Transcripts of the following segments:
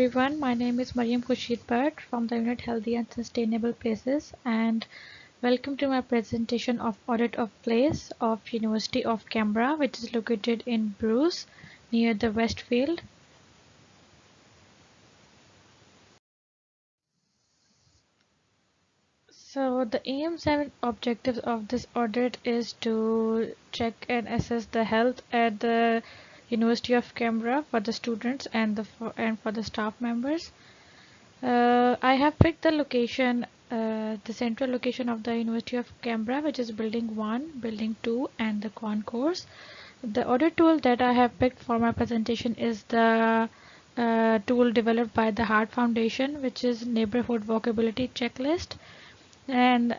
everyone, my name is Mariam Khurshid Bhatt from the Unit Healthy and Sustainable Places, and welcome to my presentation of Audit of Place of University of Canberra, which is located in Bruce near the Westfield. So the aims and objectives of this audit is to check and assess the health at the University of Canberra for the students and for the staff members. I have picked the location, the central location of the University of Canberra, which is Building 1, Building 2, and the concourse. The audit tool that I have picked for my presentation is the tool developed by the Heart Foundation, which is Neighborhood Walkability Checklist. And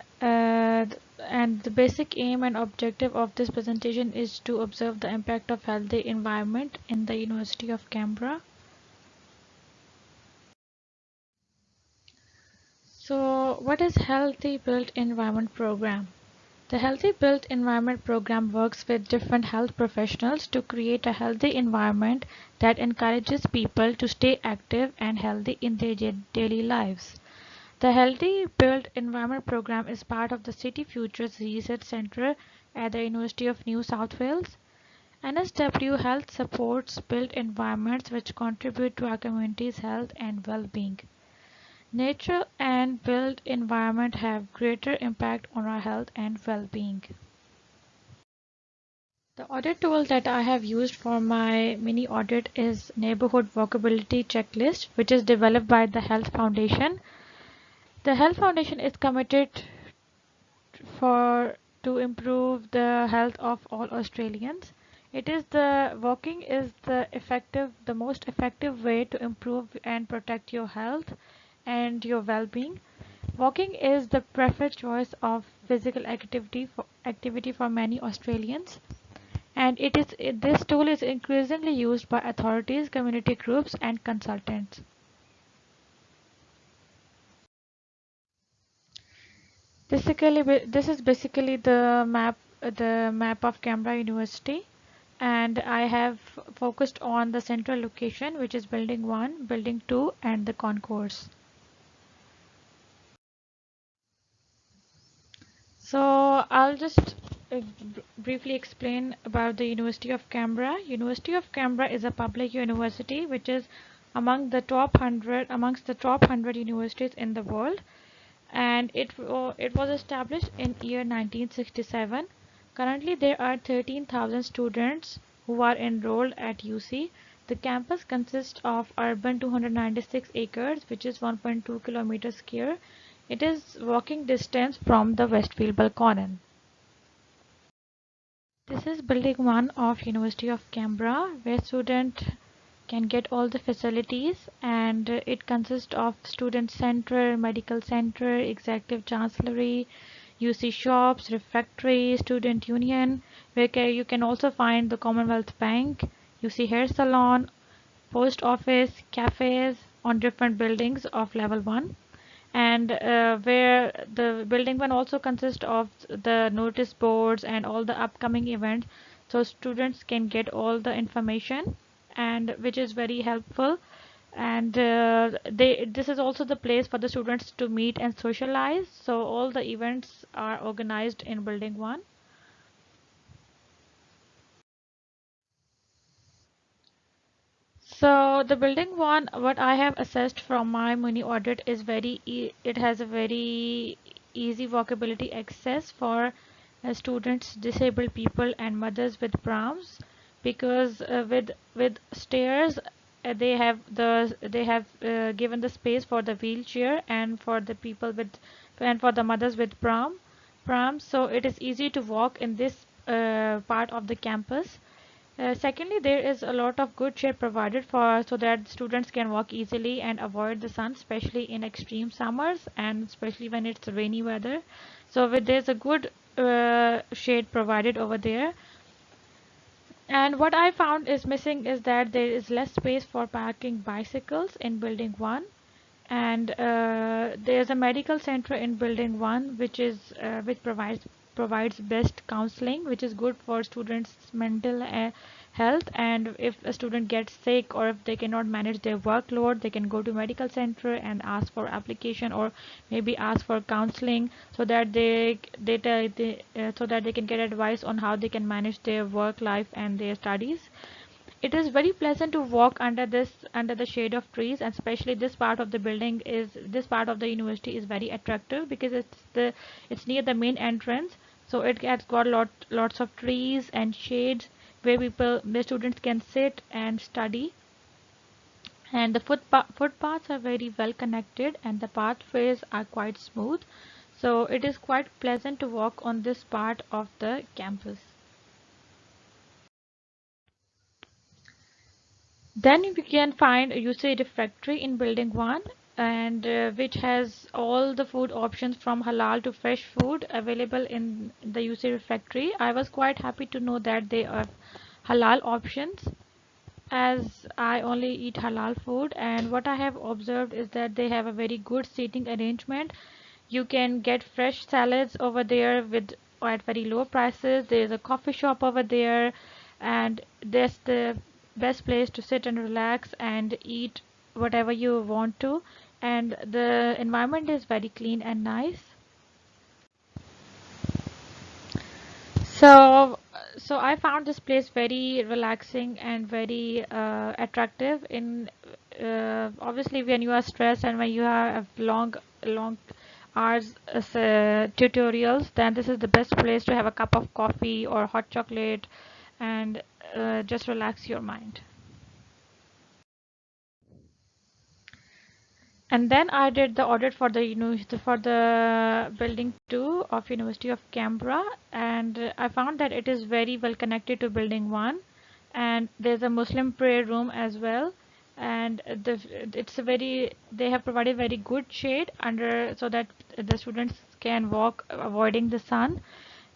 the basic aim and objective of this presentation is to observe the impact of healthy environment in the University of Canberra. So, what is Healthy Built Environment Program? The Healthy Built Environment Program works with different health professionals to create a healthy environment that encourages people to stay active and healthy in their daily lives. The Healthy Built Environment Program is part of the City Futures Research Centre at the University of New South Wales. NSW Health supports built environments which contribute to our community's health and well-being. Nature and built environment have greater impact on our health and well-being. The audit tool that I have used for my mini audit is Neighborhood Walkability Checklist, which is developed by the Health Foundation. The Health Foundation is committed to improve the health of all Australians. Walking is the most effective way to improve and protect your health and your well-being. Walking is the preferred choice of physical activity for many Australians, and this tool is increasingly used by authorities, community groups, and consultants. This is basically the map of Canberra University, and I have focused on the central location, which is Building 1, Building 2, and the concourse. So I'll just briefly explain about the University of Canberra. University of Canberra is a public university which is amongst the top 100 universities in the world, and it was established in year 1967. Currently there are 13,000 students who are enrolled at UC. The campus consists of urban 296 acres, which is 1.2 kilometers square. It is walking distance from the Westfield Balconen. This is Building 1 of University of Canberra, where students can get all the facilities, and it consists of student center, medical center, executive chancellery, UC shops, refectory, student union, where you can also find the Commonwealth Bank, UC hair salon, post office, cafes on different buildings of level 1. And where the building 1 also consists of the notice boards and all the upcoming events, so students can get all the information, and which is very helpful. And this is also the place for the students to meet and socialize, so all the events are organized in building 1. So the building 1, what I have assessed from my mini audit is it has a very easy walkability access for students, disabled people, and mothers with prams, because with stairs they have given the space for the wheelchair and for the people with and for the mothers with prams, so it is easy to walk in this part of the campus. Secondly, there is a lot of good shade provided for so that students can walk easily and avoid the sun, especially in extreme summers and especially when it's rainy weather. So there's a good shade provided over there. And what I found is missing is that there is less space for parking bicycles in building 1, and there's a medical center in building 1 which provides best counseling, which is good for students mental health, and if a student gets sick or if they cannot manage their workload, they can go to medical center and ask for application or maybe ask for counseling, so that so that they can get advice on how they can manage their work life and their studies. It is very pleasant to walk under the shade of trees, and especially this part of the university is very attractive because it's near the main entrance. So it has got lots of trees and shades where the students can sit and study. And the footpaths are very well connected and the pathways are quite smooth. So it is quite pleasant to walk on this part of the campus. Then we can find a UC refectory in building 1, and which has all the food options from halal to fresh food available in the UC refectory. I was quite happy to know that they are halal options, as I only eat halal food, and what I have observed is that they have a very good seating arrangement. You can get fresh salads over there with at very low prices. There's a coffee shop over there, and that's the best place to sit and relax and eat whatever you want to. And the environment is very clean and nice. So, so I found this place very relaxing and very attractive. In obviously, when you are stressed and when you have long hours tutorials, then this is the best place to have a cup of coffee or hot chocolate and just relax your mind. And then I did the audit for the for the building 2 of University of Canberra, and I found that it is very well connected to building 1, and there's a Muslim prayer room as well, and it's a very they have provided very good shade under so that the students can walk avoiding the sun.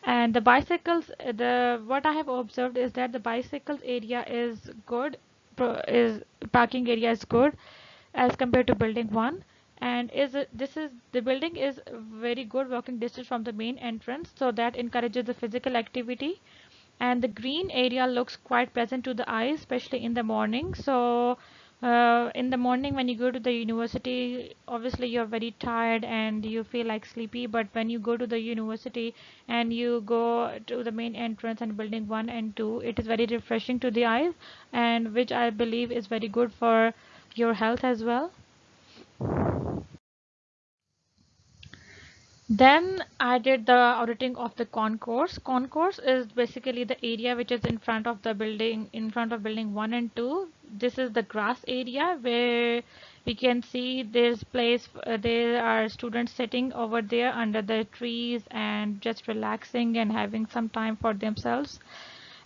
And the bicycles, the what I have observed is that the bicycles area is good, is parking area is good as compared to building 1, and this is the building is very good walking distance from the main entrance, so that encourages the physical activity. And the green area looks quite pleasant to the eye, especially in the morning. So in the morning when you go to the university, obviously you're very tired and you feel like sleepy, but when you go to the university and you go to the main entrance and building 1 and 2, it is very refreshing to the eyes, and which I believe is very good for your health as well. Then I did the auditing of the concourse. Concourse is basically the area which is in front of the building, in front of building 1 and 2. This is the grass area where we can see there's place, there are students sitting over there under the trees and just relaxing and having some time for themselves.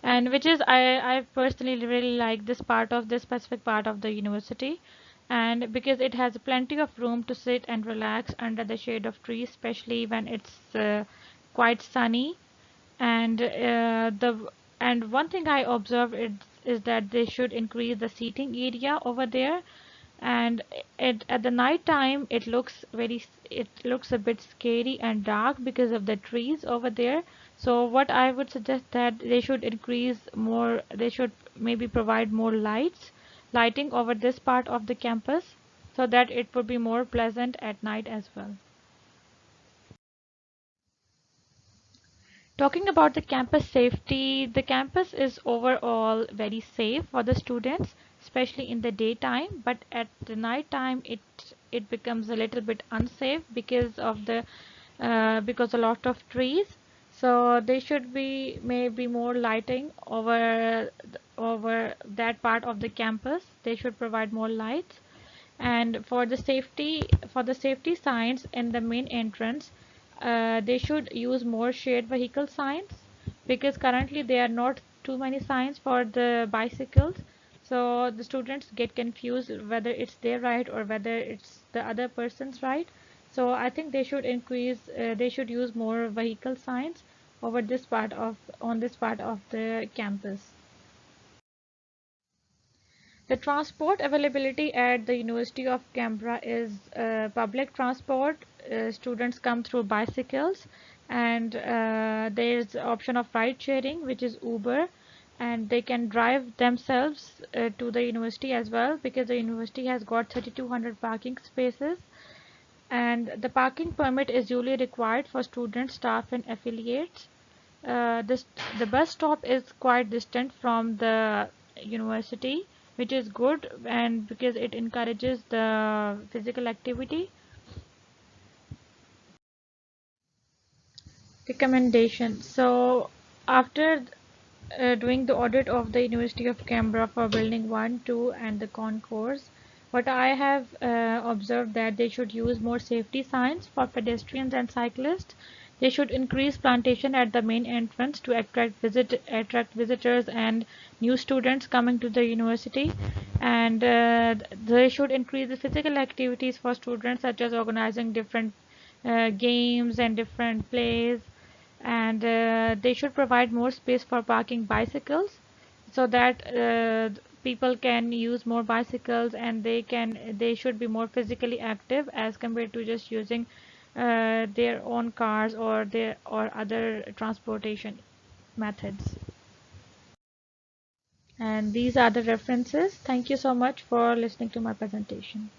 And which is I personally really like this specific part of the university, and because it has plenty of room to sit and relax under the shade of trees, especially when it's quite sunny. And the and one thing I observed is that they should increase the seating area over there. And at the night time it looks a bit scary and dark because of the trees over there. So what I would suggest that they should maybe provide more lighting over this part of the campus, so that it would be more pleasant at night as well. Talking about the campus safety, the campus is overall very safe for the students, especially in the daytime, but at the night time it becomes a little bit unsafe because of the because a lot of trees. So they should be maybe more lighting over that part of the campus. They should provide more lights. And for the safety signs in the main entrance, they should use more shared vehicle signs, because currently there are not too many signs for the bicycles, so the students get confused whether it's their right or whether it's the other person's right. So I think they should use more vehicle signs over this part of on this part of the campus. The transport availability at the University of Canberra is public transport. Students come through bicycles, and there is option of ride sharing, which is Uber. and they can drive themselves to the university as well, because the university has got 3200 parking spaces, and the parking permit is duly required for students, staff, and affiliates. This The bus stop is quite distant from the university, which is good, and because it encourages the physical activity. Recommendation. So after doing the audit of the University of Canberra for building 1, 2 and the concourse, what I have observed that they should use more safety signs for pedestrians and cyclists. They should increase plantation at the main entrance to attract visitors and new students coming to the university, and they should increase the physical activities for students, such as organizing different games and different plays, and they should provide more space for parking bicycles, so that people can use more bicycles, and they should be more physically active as compared to just using their own cars or other transportation methods. And these are the references. Thank you so much for listening to my presentation.